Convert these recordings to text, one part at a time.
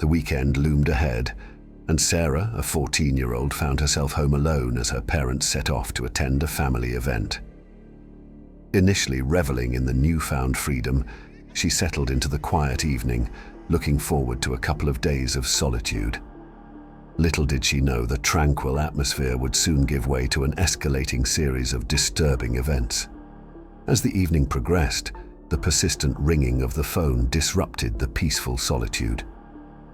The weekend loomed ahead, and Sarah, a 14-year-old, found herself home alone as her parents set off to attend a family event. Initially reveling in the newfound freedom, she settled into the quiet evening, looking forward to a couple of days of solitude. Little did she know the tranquil atmosphere would soon give way to an escalating series of disturbing events. As the evening progressed, the persistent ringing of the phone disrupted the peaceful solitude.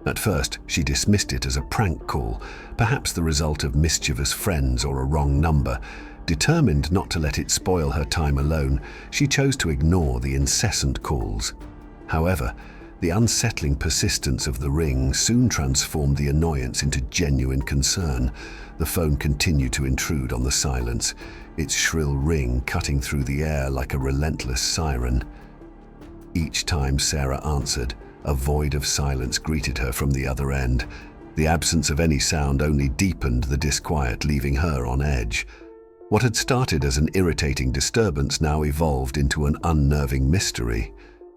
At first, she dismissed it as a prank call, perhaps the result of mischievous friends or a wrong number. Determined not to let it spoil her time alone, she chose to ignore the incessant calls. However, the unsettling persistence of the ring soon transformed the annoyance into genuine concern. The phone continued to intrude on the silence, its shrill ring cutting through the air like a relentless siren. Each time Sarah answered, a void of silence greeted her from the other end. The absence of any sound only deepened the disquiet, leaving her on edge. What had started as an irritating disturbance now evolved into an unnerving mystery.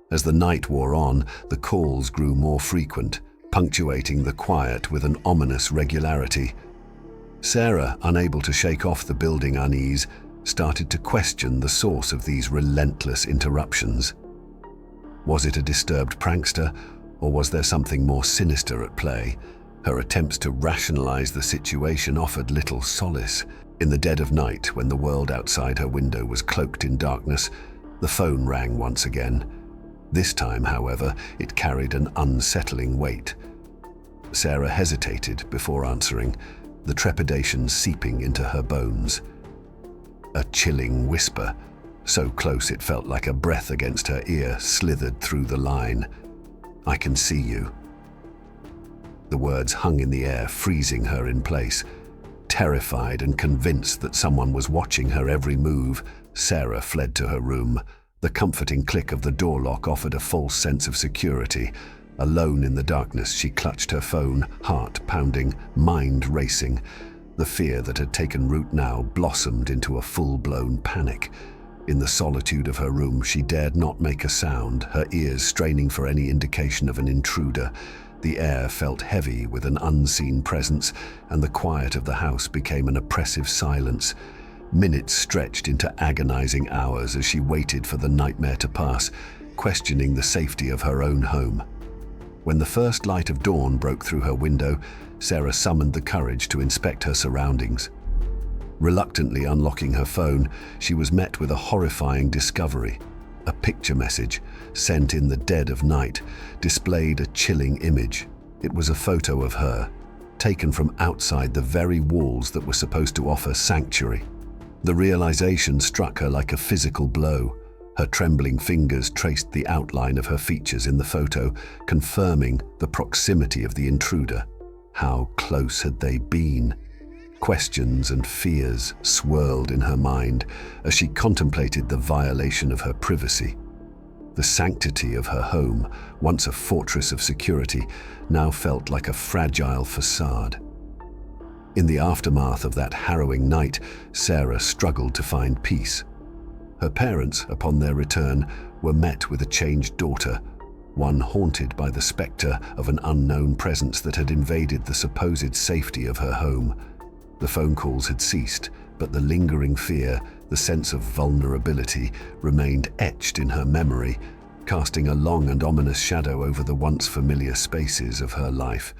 As the night wore on, the calls grew more frequent, punctuating the quiet with an ominous regularity. Sarah, unable to shake off the building unease, started to question the source of these relentless interruptions. Was it a disturbed prankster, or was there something more sinister at play? Her attempts to rationalize the situation offered little solace. In the dead of night, when the world outside her window was cloaked in darkness, the phone rang once again. This time, however, it carried an unsettling weight. Sarah hesitated before answering, the trepidation seeping into her bones. A chilling whisper, so close it felt like a breath against her ear, slithered through the line. "I can see you." The words hung in the air, freezing her in place. Terrified and convinced that someone was watching her every move, Sarah fled to her room. The comforting click of the door lock offered a false sense of security. Alone in the darkness, she clutched her phone, heart pounding, mind racing. The fear that had taken root now blossomed into a full-blown panic. In the solitude of her room, she dared not make a sound, her ears straining for any indication of an intruder. The air felt heavy with an unseen presence, and the quiet of the house became an oppressive silence. Minutes stretched into agonizing hours as she waited for the nightmare to pass, questioning the safety of her own home. When the first light of dawn broke through her window, Sarah summoned the courage to inspect her surroundings. Reluctantly unlocking her phone, she was met with a horrifying discovery. A picture message, sent in the dead of night, displayed a chilling image. It was a photo of her, taken from outside the very walls that were supposed to offer sanctuary. The realization struck her like a physical blow. Her trembling fingers traced the outline of her features in the photo, confirming the proximity of the intruder. How close had they been? Questions and fears swirled in her mind as she contemplated the violation of her privacy. The sanctity of her home, once a fortress of security, now felt like a fragile facade. In the aftermath of that harrowing night, Sarah struggled to find peace. Her parents, upon their return, were met with a changed daughter, one haunted by the specter of an unknown presence that had invaded the supposed safety of her home. The phone calls had ceased, but the lingering fear, the sense of vulnerability, remained etched in her memory, casting a long and ominous shadow over the once familiar spaces of her life.